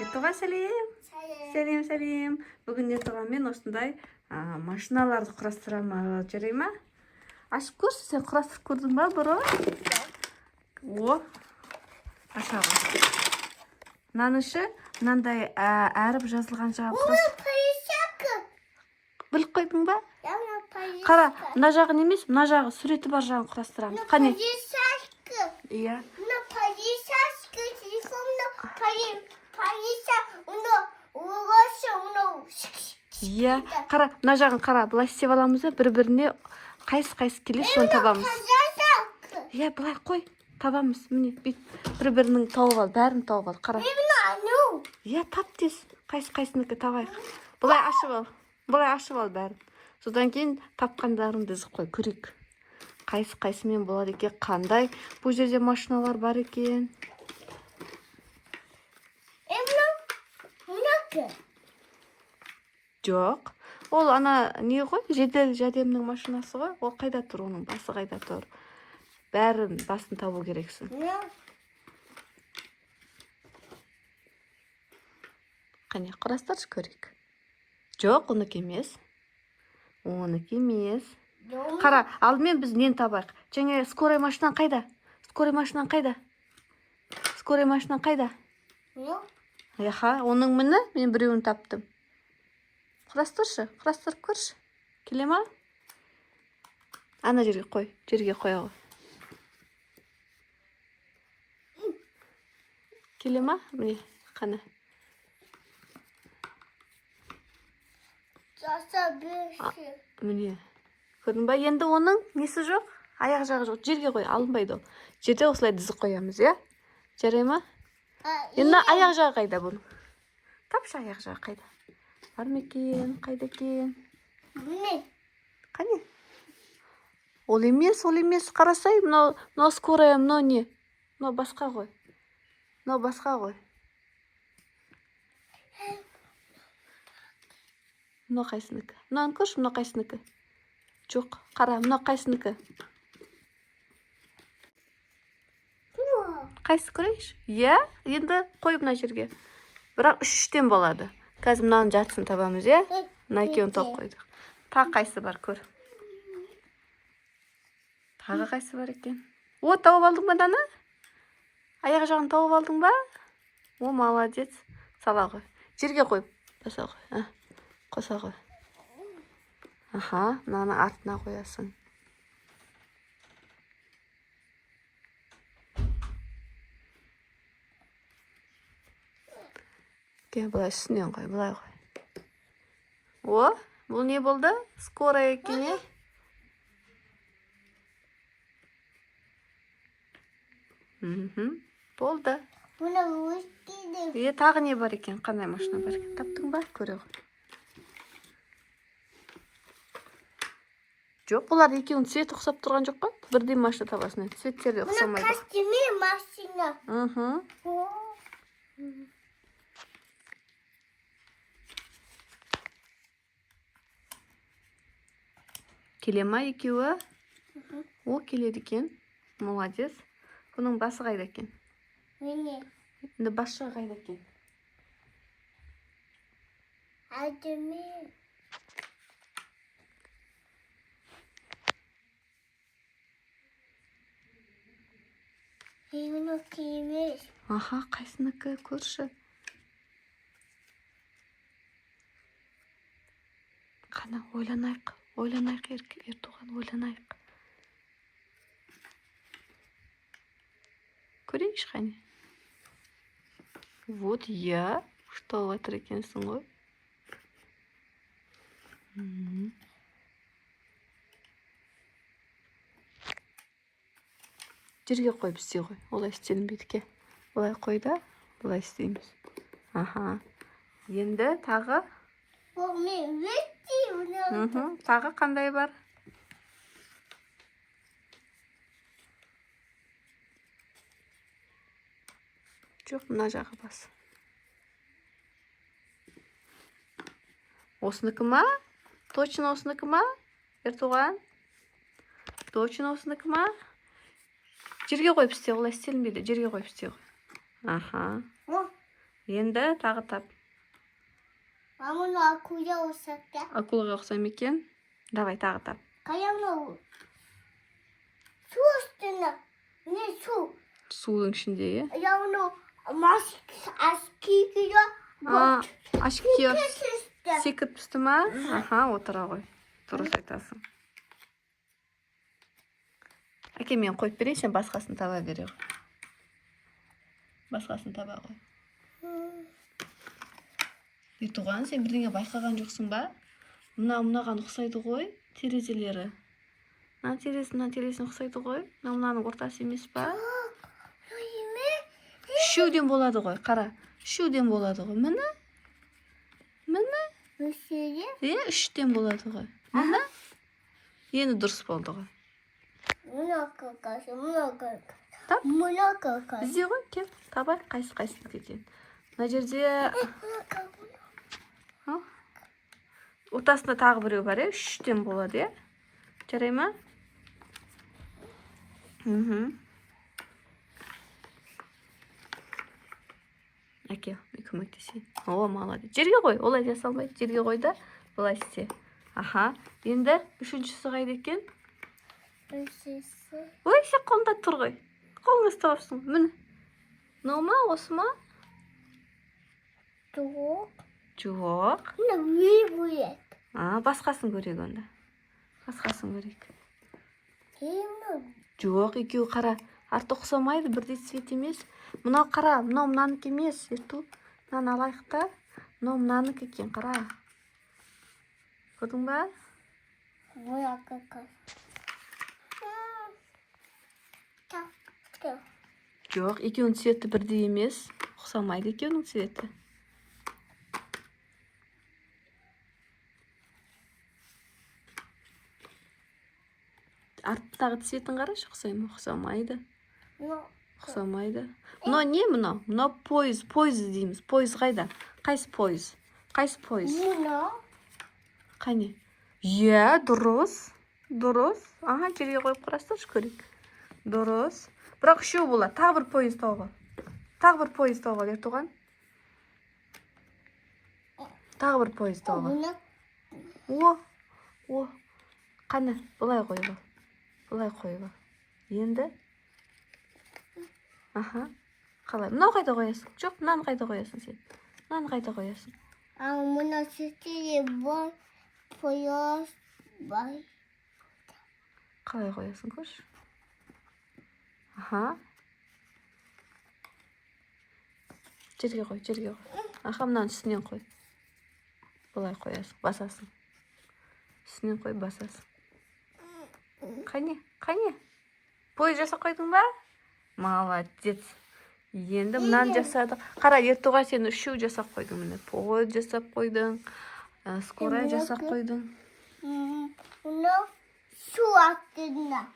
Ертуға сәлем. Сәлем. Бүгін Ертуғамен осындай машиналарды құрастырамыз, жарай ма? Ашып көрші, сен құрастырып көрдің ба бұрын? О, ашаға. Нанышы, мынандай әріп жазылған жағы құрастырып. Біліп қойдың ба? Қара, мына жағын емес, мына жағы суреті бар жағын құрастырамыз. Қане? Иә. Иә, қара, мына жағын қара, былай істеп аламыз, бір-біріне қайсы келе соны табамыз. Иә, былай қой, табамыз. Міне, бір-бірінің тауып ал, бәрін тауып ал, қара. Иә, тап тез, қайсыныкі табайық. Былай ашып ал бәрін. Содан кейін тапқандарыңды дізіп қой, көрейік. Қайсымен болады екен, қандай. Бұл жерде машиналар бар екен. Жоқ. Ол ана не ғой? Жедел жәрдемнің машинасы ғой. Ол қайда тұр, оның басы қайда тұр? Бәрін басын табу керексің. Қане, құрастыршы көрейік. Жоқ, оныкі емес. Қара, алдымен біз нені табайық? Және скорый машинан қайда? Яха, оның міні мен біреуін таптым. Құрастырып көрші. Келе ма? Ана жерге қоя ғой. Келе ма? Міне, қана. Міне. Көрдің ба? Енді оның несі жоқ? Аяқ жағы жоқ. Жерге қой, алынбайды ол. Жерде осылай дізіп қоямыз, иә? Жарай ма? Енді аяқ жағы қайда бұның? Тапшы аяқ жағы қайда? Бар ма екен? Қайда екен? Қане? Ол емес. Қарасай, мынау скорая, мынау не? Мынау басқа ғой. Мынау қайсыныкі? Мынаны көрші, мынау қайсыныкі? Жоқ, қара, мынау қайсыныкі? Қайсы көрейші? Иә, енді қой мына жерге. Бірақ үштен болады. Қазір мынаны жатсын табамыз, иә? Мына екеуін тауып қойдық. Тағы қайсы бар, көр. Тағы қайсы бар екен? О, тауып алдың ба дана? Аяқ жағын тауып алдың ба? О, молодец. Сала ғой. Жерге қойып, баса ғой. Қоса ғой. Аха, мынаны артына қоясың. Былай үстінен қой, былай қой. О, бұл не болды? Скорая екен, е? Болды. Тағы не бар екен? Қандай машина бар екен? Таптың ба? Көре ғой. Жоқ, бұлар екеуін цвет ұқсап тұрған жоқ қой? Бірдей машина табасың. Цветтері ұқсамайды. Костюмі машина. Келе ма екеуі? О, келеді екен. Молодец. Бұның басы қайда екен? Енді басшы қайда екен? Аха, қайсыныкі көрші. Қана, ойланайық, Ертуған, ойланайық. Көрейікші қане? Вот, я, что отыр екенсің ғой. Жерге қойып істей ғой, олай істелінбейді ке. Олай қой да, олай істейміз. Аха, енді тағы? Тағы қандай бар? Жоқ, мына жағы бас. Осыныкі ма? Точно осыныкі ма? Ертуған? Точно осыныкі ма? Жерге қойып істе, олай істелінбейді. Жерге қойып істе ғой. Аха. Енді тағы тап. Маманы акуя ұқсатты. Акулаға ұқсам екен. Давай тағы тап. Қаяны су үстіне. Не су? Судың ішінде, е? Яуны аскиге Ашып киер. Секіріп түсті ма? Аха, отыра ғой. Дұрыс айтасың. Әке, мен қойып берейін, сен басқасын таба бере ғой. Басқасын таба ғой. Ертуған, сен бірдеңе байқаған жоқсың ба? Мұнаған ұқсайды ғой, терезелері. Мына терезесін ұқсайды ғой. Мұнаның ортасы емес па? Үшеуден болады ғой, қара. Үшеуден болады ғой. Міне? Үштен болады ғой. Міне? Ені дұрыс болды ғой. Тап? Бізде ғой, кел. Табай, қайсы кеткен. Мына жерде ортасында тағы біреу бар, үштен болады, жарай ма? Әке, көмектесейін. О, молодец. Жерге қой, олай жаса алмайды. Жерге қой да, былай істе. Аха, енді үшіншісі қайда екен? Ой, сен қолында тұр ғой. Қолыңды ұстап алыпсың. Міне. Мынау ма, осы ма? Жоқ. Басқасын көрейік онда. Басқасын көрейік. Жоқ, екеуі қара. Арты ұқсамайды, бірдей цвет емес. Мынау қара, мынау мынаныкі емес. Ерту, мынаны алайық та. Мынау мынаныкі екен, қара. Көрдің ба? Жоқ, екеуінің цветі бірдей емес. Ұқсамайды екеуінің цветі. Арттағы цветін қарашы, ұқсамайды. Ұқсамайды. Мынау не мынау? Мынау пойыз дейміз. Пойыз қайда? Қайсы пойыз? Қане? Дұрыс. Аха, жерге қойып қарастыршы көрейік. Дұрыс. Бірақ үшеу болады. Тағы бір пойыз тауып ал. Ертуған. Тағы бір пойыз тауып ал. О. Қане, бұлай қойып ал. Енді. Аха. Қалай? Мынау қайда қоясың? Жоқ, мынаны қайда қоясың сен? Мұна сетеге бар пойыз бай. Қалай қоясың, көш? Аха. Жерге қой. Аха, мынаны үстінен қой. Бұлай қоясың, басасың. Үстінен қой, басасың. Қане? Пойыз жасап қойдың ба? Молодец. Енді мынаны жасадық. Қара, ертуға сен үшеу жасап қойдың. Міне, пойыз жасап қойдың. Скорая жасап қойдың. Мұна су аттында.